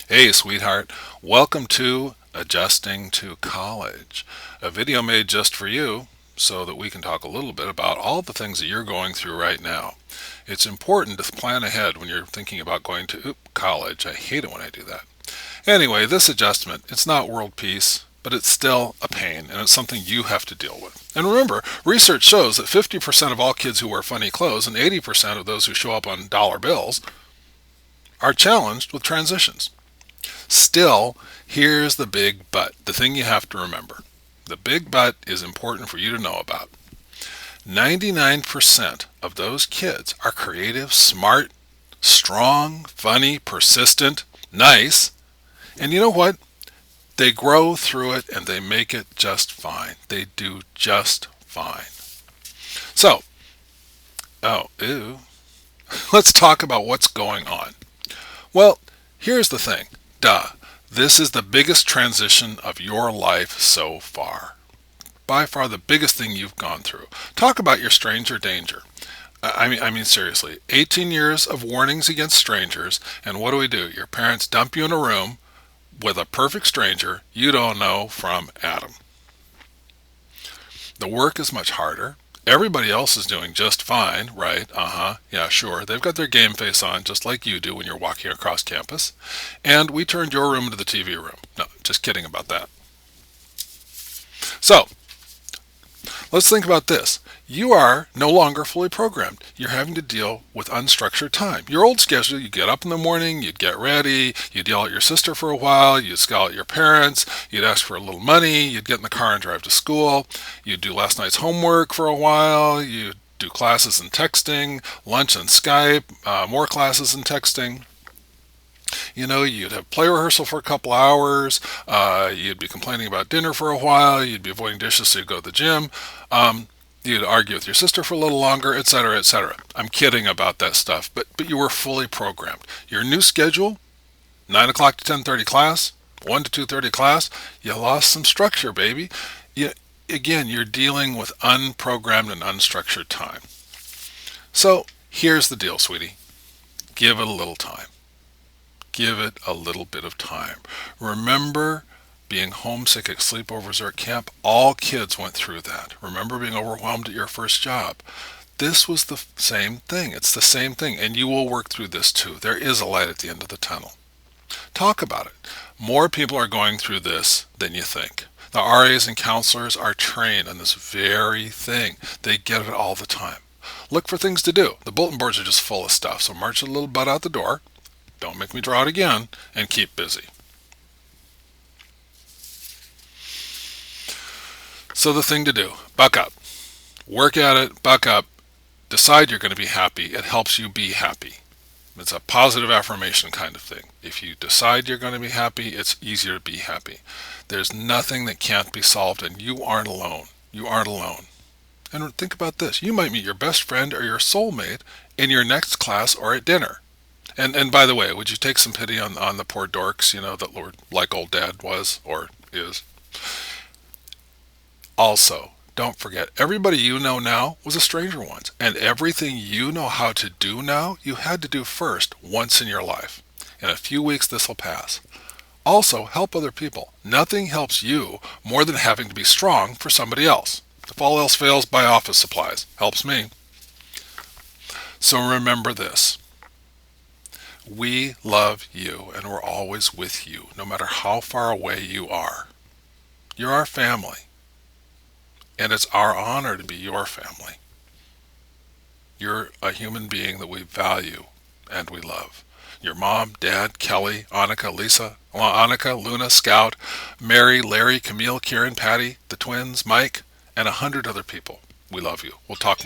Hey, sweetheart. Welcome to Adjusting to College, a video made just for you so that we can talk a little bit about all the things that you're going through right now. It's important to plan ahead when you're thinking about going to college. I hate it when I do that. Anyway, this adjustment, it's not world peace, but it's still a pain, and it's something you have to deal with. And remember, research shows that 50% of all kids who wear funny clothes and 80% of those who show up on dollar bills are challenged with transitions. Still, here's the big but, the thing you have to remember. The big but is important for you to know about. 99% of those kids are creative, smart, strong, funny, persistent, nice, and you know what? They grow through it and they make it just fine. They do just fine. So, ew. Let's talk about what's going on. Well, here's the thing. Duh. This is the biggest transition of your life so far. By far the biggest thing you've gone through. Talk about your stranger danger. I mean seriously. 18 years of warnings against strangers, and what do? Your parents dump you in a room with a perfect stranger you don't know from Adam. The work is much harder. Everybody else is doing just fine, right? Yeah, sure. They've got their game face on just like you do when you're walking across campus. And we turned your room into the TV room. No, just kidding about that. So, let's think about this. You are no longer fully programmed. You're having to deal with unstructured time. Your old schedule, you get up in the morning, you'd get ready, you'd yell at your sister for a while, you'd scowl at your parents, you'd ask for a little money, you'd get in the car and drive to school, you'd do last night's homework for a while, you'd do classes and texting, lunch and Skype, more classes and texting. You know, you'd have play rehearsal for a couple hours, you'd be complaining about dinner for a while, you'd be avoiding dishes so you'd go to the gym, you'd argue with your sister for a little longer, etc., etc. I'm kidding about that stuff, but you were fully programmed. Your new schedule, 9 o'clock to 10:30 class, 1 to 2:30 class, you lost some structure, baby. Again, you're dealing with unprogrammed and unstructured time. So here's the deal, sweetie. Give it a little time. Give it a little bit of time. Remember being homesick at sleepovers or at camp? All kids went through that. Remember being overwhelmed at your first job? This was the same thing. It's the same thing, and you will work through this too. There is a light at the end of the tunnel. Talk about it. More people are going through this than you think. The RAs and counselors are trained on this very thing. They get it all the time. Look for things to do. The bulletin boards are just full of stuff, so march a little butt out the door. Don't make me draw it again, and keep busy. So the thing to do, buck up. Work at it, buck up. Decide you're going to be happy. It helps you be happy. It's a positive affirmation kind of thing. If you decide you're going to be happy, it's easier to be happy. There's nothing that can't be solved, and you aren't alone. You aren't alone. And think about this. You might meet your best friend or your soulmate in your next class or at dinner. And by the way, would you take some pity on the poor dorks, that Lord, like old dad was or is? Also, don't forget, everybody you know now was a stranger once. And everything you know how to do now, you had to do first once in your life. In a few weeks, this will pass. Also, help other people. Nothing helps you more than having to be strong for somebody else. If all else fails, buy office supplies. Helps me. So remember this. We love you, and we're always with you, no matter how far away you are. You're our family, and it's our honor to be your family. You're a human being that we value and we love. Your mom, dad, Kelly, Annika, Lisa, Annika, Luna, Scout, Mary, Larry, Camille, Kieran, Patty, the twins, Mike, and 100 other people. We love you. We'll talk more.